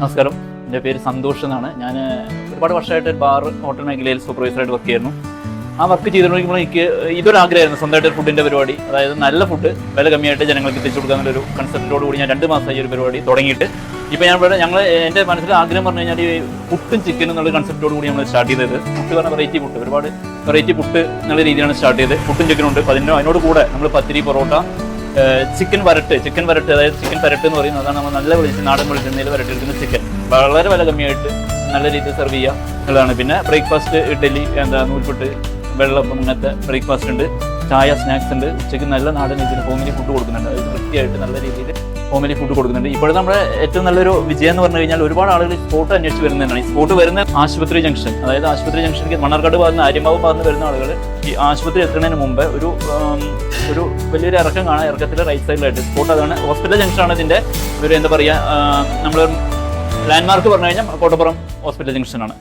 നമസ്കാരം, എൻ്റെ പേര് സന്തോഷ് എന്നാണ്. ഞാൻ ഒരുപാട് വർഷമായിട്ട് ബാർ ഹോട്ടൽ മേഖലയിൽ സൂപ്പർവൈസറായിട്ട് വർക്ക് ചെയ്യുന്നു. ആ വർക്ക് ചെയ്തുകൊണ്ടിരിക്കുമ്പോൾ എനിക്ക് ഇതൊരാഗ്രഹമായിരുന്നു, സ്വന്തമായിട്ട് ഒരു ഫുഡിൻ്റെ പരിപാടി. അതായത് നല്ല ഫുഡ് വില കമ്മിയായിട്ട് ജനങ്ങൾക്ക് എത്തിച്ചു കൊടുക്കുക എന്നുള്ളൊരു കൺസെപ്റ്റോട് കൂടി ഞാൻ 2 മാസമായി ഒരു പരിപാടി തുടങ്ങിയിട്ട്. ഇപ്പോൾ എൻ്റെ മനസ്സിൽ ആഗ്രഹം പറഞ്ഞു കഴിഞ്ഞാൽ ഈ പുട്ടും ചിക്കനും എന്നുള്ള കൺസെപ്റ്റോട് കൂടി നമ്മൾ സ്റ്റാർട്ട് ചെയ്തത്. പുട്ട് പറഞ്ഞാൽ വെറൈറ്റി പുട്ട്, ഒരുപാട് വെറൈറ്റി പുട്ട് എന്നുള്ള രീതിയിലാണ് സ്റ്റാർട്ട് ചെയ്തത്. പുട്ടും ചിക്കനും ഉണ്ട്. അതിനോട് കൂടെ നമ്മൾ പത്തിരി, പൊറോട്ട, ചിക്കൻ വരട്ട്, അതായത് ചിക്കൻ വരട്ട് എന്ന് പറയുന്നത് അതാണ് നമ്മൾ നല്ല നാടൻ വെളിച്ചെണ്ണയിൽ വരട്ടെടുക്കുന്ന ചിക്കൻ വളരെ വില കമ്മിയായിട്ട് നല്ല രീതിയിൽ സെർവ് ചെയ്യുക എന്നുള്ളതാണ്. പിന്നെ ബ്രേക്ക്ഫാസ്റ്റ് ഇഡ്ഡലി, നൂൽപുട്ട്, വെള്ളപ്പം, അങ്ങനത്തെ ബ്രേക്ക്ഫാസ്റ്റ് ഉണ്ട്. ചായ, സ്നാക്സ് ഉണ്ട്. ഉച്ചയ്ക്ക് നല്ല നാടൻ രീതിയിൽ ഹോമിലി ഫുഡ് കൊടുക്കുന്നുണ്ട്. അത് വൃത്തിയായിട്ട് നല്ല രീതിയിൽ ഹോമിലി ഫുഡ് കൊടുക്കുന്നുണ്ട്. ഇപ്പോഴത്തെ നമ്മുടെ ഏറ്റവും നല്ലൊരു വിജയം എന്ന് പറഞ്ഞു കഴിഞ്ഞാൽ ഒരുപാട് ആളുകൾ സ്പോട്ട് അന്വേഷിച്ച് വരുന്നതാണ്. ഈ സ്പോട്ട് വരുന്ന ആശുപത്രി ജംഗ്ഷൻ, അതായത് ആശുപത്രി ജംഗ്ഷനിലേക്ക് മണ്ണാർക്കാട് ഭാഗത്ത് നിന്ന് ആര്യമാവ് ഭാഗത്ത് വരുന്ന ആളുകൾ ഈ ആശുപത്രി എത്തുന്നതിന് മുമ്പ് ഒരു വലിയൊരു ഇറക്കം കാണാം. ഇറക്കത്തിൽ റൈറ്റ് സൈഡിലായിട്ട് സ്പോട്ട്, അതാണ് ഹോസ്പിറ്റൽ ജംഗ്ഷനാണ് ഇതിൻ്റെ ഒരു എന്താ പറയുക, നമ്മൾ ലാൻഡ്മാർക്ക് പറഞ്ഞു കഴിഞ്ഞാൽ കോട്ടപ്പുറം ഹോസ്പിറ്റൽ ജംഗ്ഷനാണ്.